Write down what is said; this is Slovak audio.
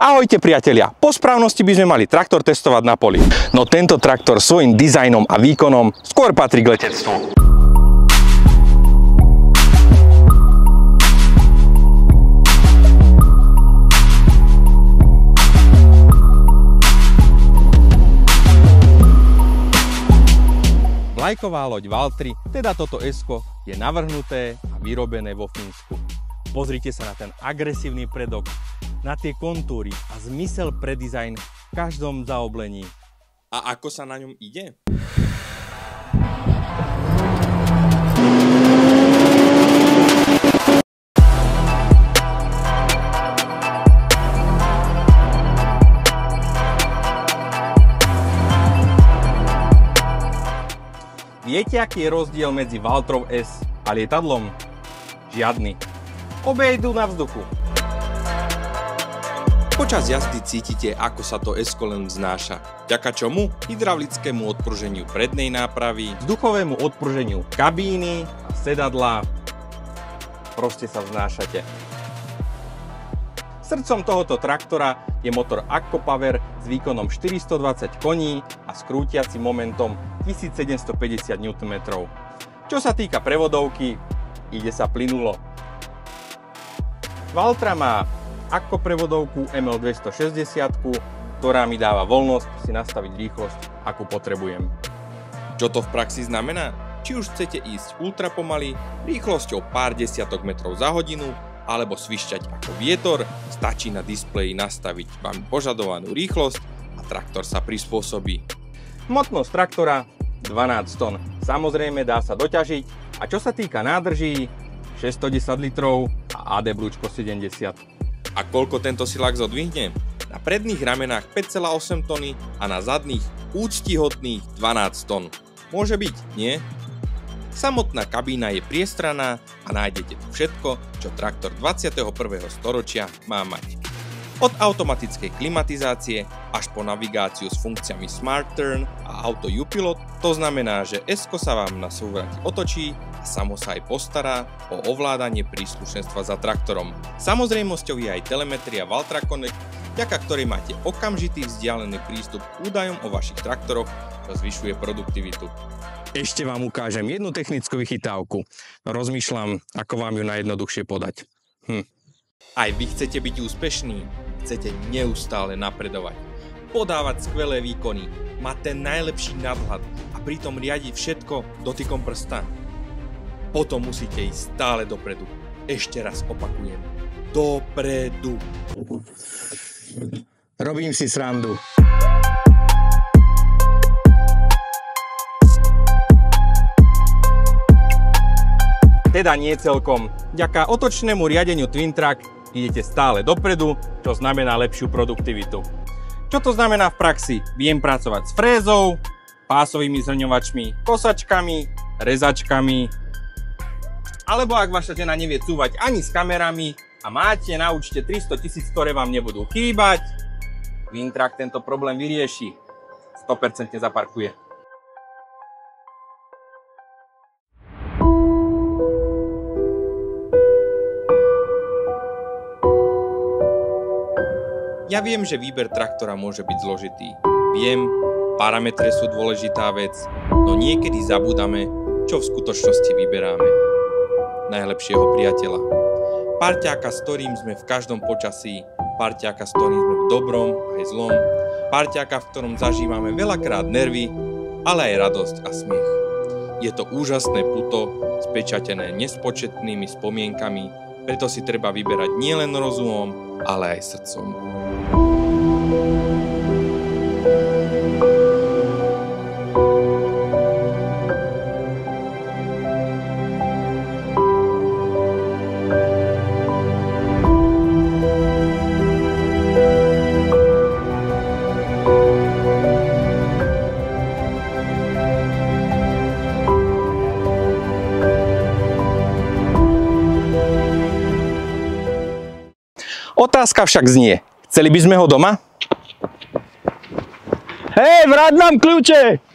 Ahojte priatelia, po správnosti by sme mali traktor testovať na poli. No tento traktor svojím dizajnom a výkonom skôr patrí k letectvu. Vlajková loď Valtteri, teda toto S-ko, je navrhnuté a vyrobené vo Fínsku. Pozrite sa na ten agresívny predok, na tie kontúry a zmysel pre dizajn v každom zaoblení. A ako sa na ňom ide? Viete, aký je rozdiel medzi Valtterov S a lietadlom? Žiadny. Obe idú na vzduchu. Počas jazdy cítite, ako sa to S-ko len vznáša. Vďaka čomu? Hydraulickému odpruženiu prednej nápravy, vzduchovému odpruženiu kabíny a sedadla. Proste sa vznášate. Srdcom tohoto traktora je motor Akko-Power s výkonom 420 koní a s krútiacim momentom 1750 Nm. Čo sa týka prevodovky, ide sa plynulo. Valttera má Akko prevodovku ML260, ktorá mi dáva voľnosť si nastaviť rýchlosť, akú potrebujem. Čo to v praxi znamená? Či už chcete ísť ultra pomaly, rýchlosťou pár desiatok metrov za hodinu, alebo svišťať ako vietor, stačí na displeji nastaviť vám požadovanú rýchlosť a traktor sa prispôsobí. Hmotnosť traktora 12 tón. Samozrejme dá sa doťažiť a čo sa týka nádrží 610 litrov a AD brúčko 70. A koľko tento silák zodvihne? Na predných ramenách 5,8 tony a na zadných úctihodných 12 tón. Môže byť, nie? Samotná kabína je priestranná a nájdete tu všetko, čo traktor 21. storočia má mať. Od automatickej klimatizácie až po navigáciu s funkciami Smart Turn a Auto U-Pilot, to znamená, že S-ko sa vám na súvrati otočí a samo sa aj postará o ovládanie príslušenstva za traktorom. Samozrejmosťou je aj telemetria Valttera Connect, vďaka ktorej máte okamžitý vzdialený prístup k údajom o vašich traktoroch, čo zvyšuje produktivitu. Ešte vám ukážem jednu technickú vychytávku. Rozmýšľam, ako vám ju najjednoduchšie podať. Aj vy chcete byť úspešní? Chcete neustále napredovať, podávať skvelé výkony, mať ten najlepší nadhľad a pritom riadiť všetko dotykom prsta? Potom musíte ísť stále dopredu. Ešte raz opakujem. Dopredu. Robím si srandu. Teda nie celkom. Vďaka otočnému riadeniu Twin Track idete stále dopredu, čo znamená lepšiu produktivitu. Čo to znamená v praxi? Viem pracovať s frézou, pásovými zrňovačmi, kosačkami, rezačkami, alebo ak vaša žena nevie cúvať ani s kamerami a máte na účte 300 000, ktoré vám nebudú chýbať, Twin Track tento problém vyrieši. 100% zaparkuje. Ja viem, že výber traktora môže byť zložitý. Viem, parametre sú dôležitá vec, no niekedy zabúdame, čo v skutočnosti vyberáme. Najlepšieho priateľa. Parťáka, s ktorým sme v každom počasí, parťáka, s ktorým sme v dobrom aj zlom, parťáka, v ktorom zažívame veľakrát nervy, ale aj radosť a smiech. Je to úžasné puto, spečatené nespočetnými spomienkami, preto si treba vyberať nielen rozumom, ale aj srdcom. Otázka však znie, chceli by sme ho doma? Hej, vráť nám kľúče!